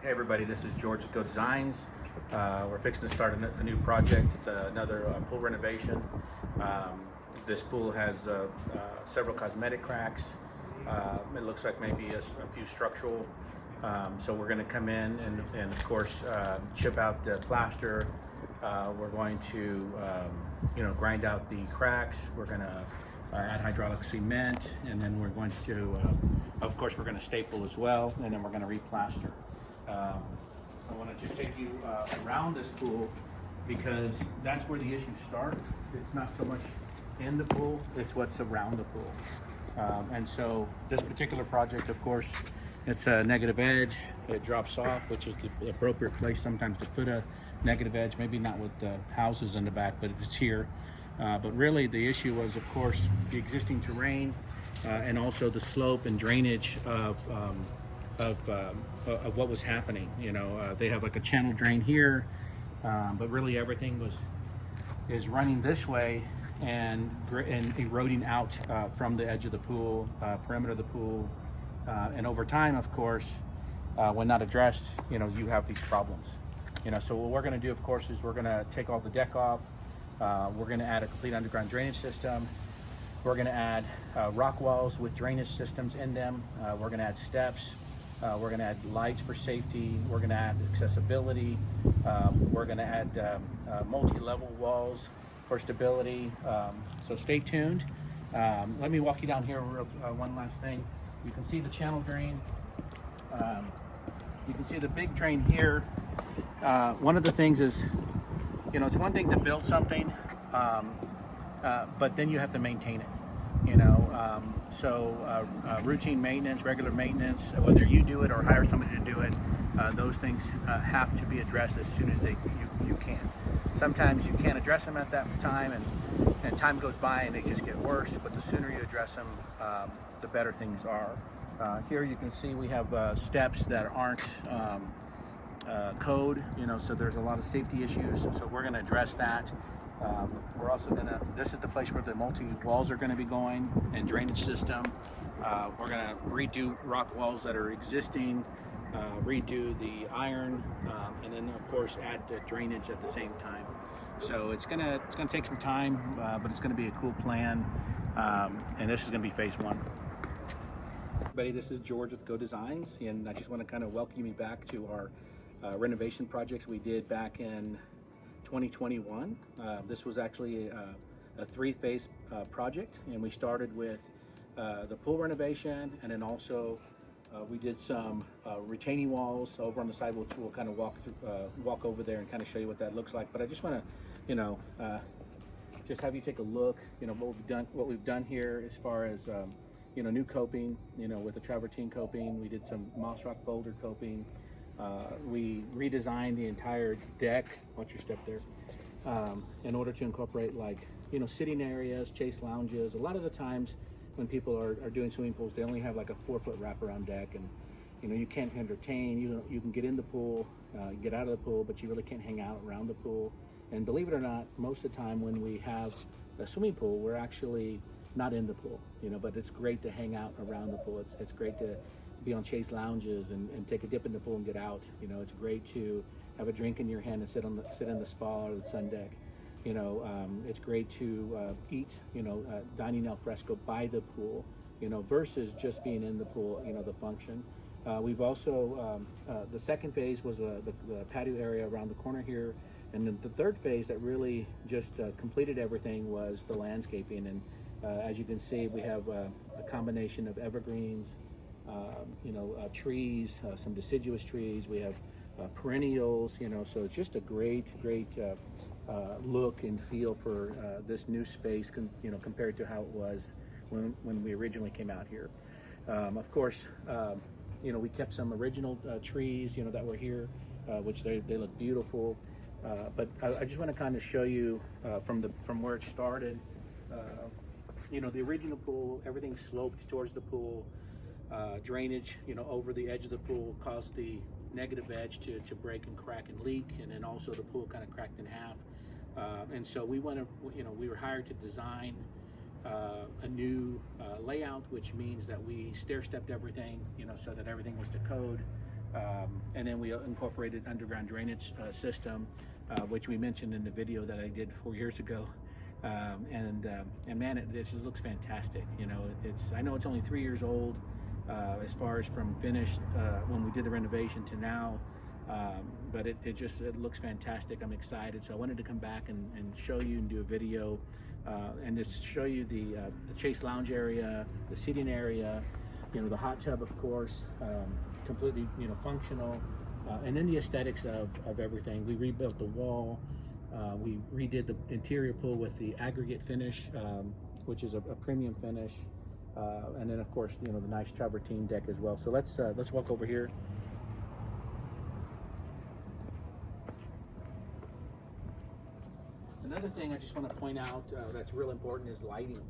Hey everybody, this is George with Go Designs. We're fixing to start a new project. It's another pool renovation. This pool has several cosmetic cracks. It looks like maybe a few structural. So we're going to come in and of course chip out the plaster. We're going to grind out the cracks. We're going to add hydraulic cement, and then we're going to of course we're going to staple as well, and then we're going to replaster. I want to just take you around this pool because that's where the issues start. It's not so much in the pool, it's what's around the pool. And so this particular project, of course, it's a negative edge. It drops off, which is the appropriate place sometimes to put a negative edge, maybe not with the houses in the back, but it's here. But really the issue was, of course, the existing terrain and also the slope and drainage of what was happening. They have like a channel drain here, but really everything is running this way and eroding out from the edge of the pool, perimeter of the pool, and over time, of course, when not addressed, you have these problems. So what we're going to do, of course, is we're going to take all the deck off. We're going to add a complete underground drainage system. We're going to add rock walls with drainage systems in them. We're going to add steps. We're going to add lights for safety. We're going to add accessibility. We're going to add multi-level walls for stability. So stay tuned. Let me walk you down here one last thing. You can see the channel drain. You can see the big drain here. One of the things is, it's one thing to build something, but then you have to maintain it. Routine maintenance, regular maintenance, whether you do it or hire somebody to do it, those things have to be addressed as soon as you can. Sometimes you can't address them at that time, and time goes by and they just get worse, but the sooner you address them, the better things are. Here you can see we have steps that aren't code, so there's a lot of safety issues, so we're going to address that. We're also this is the place where the multi-walls are going to be going, and drainage system. We're going to redo rock walls that are existing, redo the iron, and then of course add the drainage at the same time. So it's gonna take some time, but it's going to be a cool plan, and this is going to be phase one. Everybody, this is George with Go Designs, and I just want to kind of welcome you back to our renovation projects we did back in 2021. This was actually a three-phase project, and we started with the pool renovation, and then also we did some retaining walls over on the side, which we'll kind of walk over there and kind of show you what that looks like. But I just want to, just have you take a look, what we've done here as far as new coping, with the travertine coping. We did some moss rock boulder coping. We redesigned the entire deck, watch your step there, in order to incorporate sitting areas, chase lounges. A lot of the times when people are doing swimming pools, they only have like a 4-foot wraparound deck, and you can't entertain. You can get in the pool, get out of the pool, but you really can't hang out around the pool. And believe it or not, most of the time when we have a swimming pool, we're actually not in the pool, but it's great to hang out around the pool. It's great to be on chase lounges and take a dip in the pool and get out. It's great to have a drink in your hand and sit in the spa or the sun deck. It's great to eat, dining al fresco by the pool, versus just being in the pool, the function. We've also, the second phase was the patio area around the corner here. And then the third phase that really just completed everything was the landscaping. And as you can see, we have a combination of evergreens, trees, some deciduous trees. We have perennials, so it's just a great look and feel for this new space, compared to how it was when we originally came out here. Of course, we kept some original trees, that were here, which they look beautiful. But I just want to kind of show you from where it started. The original pool, everything sloped towards the pool. Drainage, over the edge of the pool caused the negative edge to break and crack and leak, and then also the pool kind of cracked in half. And so we were hired to design a new layout, which means that we stair-stepped everything, so that everything was to code. And then we incorporated underground drainage system, which we mentioned in the video that I did 4 years ago. And man, this just looks fantastic. You know, I know it's only 3 years old as far as from finished when we did the renovation to now. But it looks fantastic. I'm excited. So I wanted to come back and show you and do a video and just show you the Chase Lounge area, the seating area, you know, the hot tub, of course, completely, you know, functional, and then the aesthetics of everything. We rebuilt the wall. We redid the interior pool with the aggregate finish, which is a premium finish, and then of course, you know, the nice travertine deck as well. So let's walk over here. Another thing I just want to point out that's real important is lighting.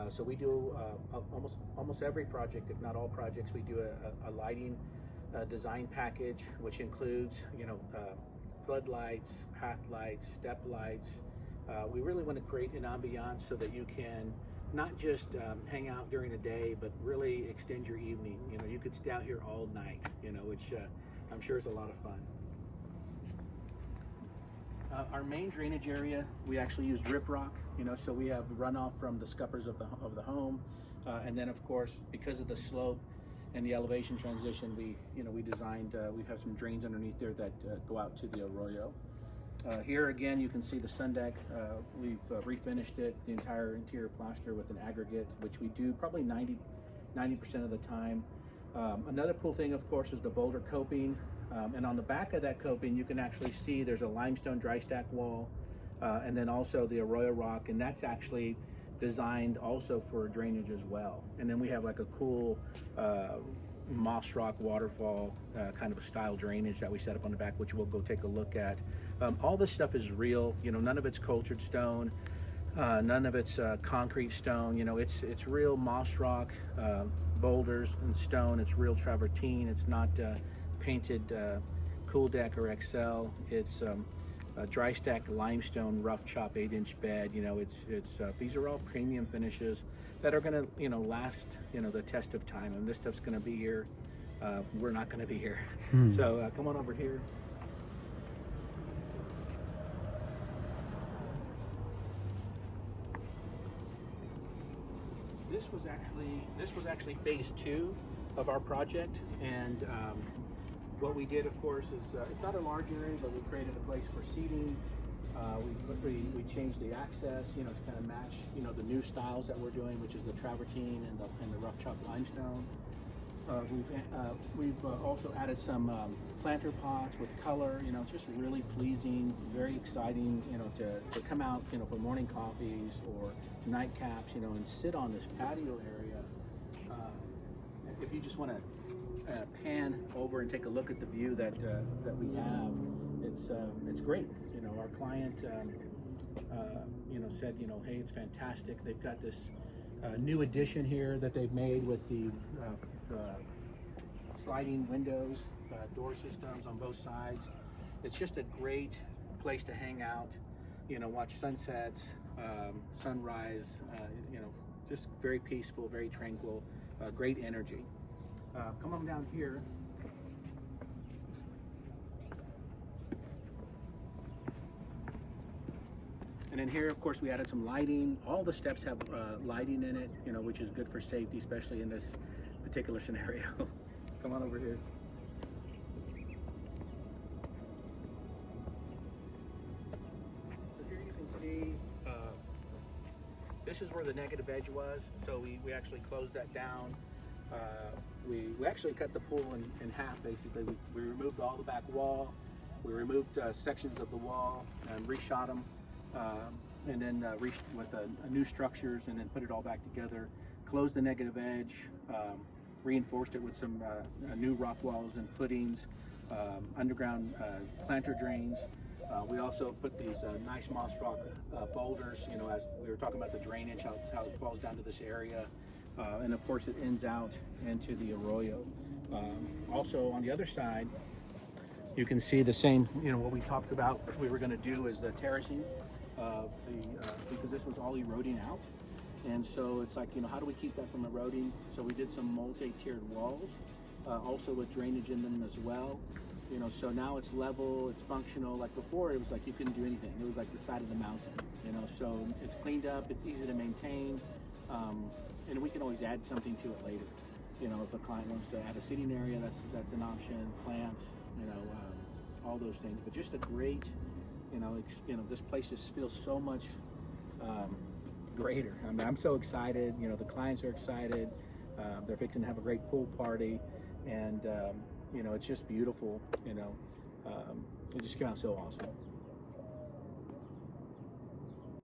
So we do almost every project, if not all projects, we do a lighting design package, which includes, you know, floodlights, path lights, step lights. We really want to create an ambiance so that you can not just hang out during the day, but really extend your evening. You know, you could stay out here all night, you know, which I'm sure is a lot of fun. Our main drainage area, we actually use drip rock, you know, so we have runoff from the scuppers of the home, and then of course, because of the slope and the elevation transition, we designed, we have some drains underneath there that go out to the arroyo. Here again, you can see the sun deck. We've refinished it, the entire interior plaster with an aggregate, which we do probably 90% of the time. Another cool thing, of course, is the boulder coping. And on the back of that coping, you can actually see there's a limestone dry stack wall, and then also the arroyo rock, and that's actually designed also for drainage as well. And then we have like a cool moss rock waterfall kind of a style drainage that we set up on the back, which we'll go take a look at. All this stuff is real, you know, none of it's cultured stone, none of it's concrete stone. You know, it's real moss rock, boulders and stone. It's real travertine. It's not painted cool deck or XL. It's a dry stack limestone rough chop 8-inch bed. You know, these are all premium finishes that are gonna, you know, last, you know, the test of time. And this stuff's gonna be here. We're not gonna be here. So come on over here. This was actually phase 2 of our project, and what we did, of course, is it's not a large area, but we created a place for seating. We changed the access, you know, to kind of match, you know, the new styles that we're doing, which is the travertine and the rough chop limestone. We've also added some planter pots with color. You know, it's just really pleasing, very exciting, you know, to come out, you know, for morning coffees or nightcaps, you know, and sit on this patio area. If you just want to pan over and take a look at the view that we have, it's great. You know, our client, you know, said, you know, hey, it's fantastic. They've got this new addition here that they've made with the sliding windows, door systems on both sides. It's just a great place to hang out, you know, watch sunsets, sunrise, you know, just very peaceful, very tranquil, great energy. Come on down here. And then here, of course, we added some lighting. All the steps have lighting in it, you know, which is good for safety, especially in this particular scenario. Come on over here. So here you can see, this is where the negative edge was. So we actually closed that down. We actually cut the pool in half, basically. We removed all the back wall. We removed sections of the wall and reshot them. And then with new structures, and then put it all back together, closed the negative edge, reinforced it with some new rock walls and footings, underground planter drains. We also put these nice moss rock boulders, you know, as we were talking about the drainage, how it falls down to this area. And of course it ends out into the arroyo. Also on the other side, you can see the same, you know, what we talked about we were going to do is the terracing. Because this was all eroding out, and so it's like, you know, how do we keep that from eroding? So we did some multi-tiered walls, also with drainage in them as well. You know, so now it's level, it's functional. Like before, it was like you couldn't do anything. It was like the side of the mountain. You know, so it's cleaned up, it's easy to maintain, and we can always add something to it later. You know, if a client wants to add a seating area, that's an option. Plants, you know, all those things. But just a great, this place just feels so much greater. I mean, I'm so excited. You know, the clients are excited. They're fixing to have a great pool party, and you know, it's just beautiful. You know, it just came out so awesome.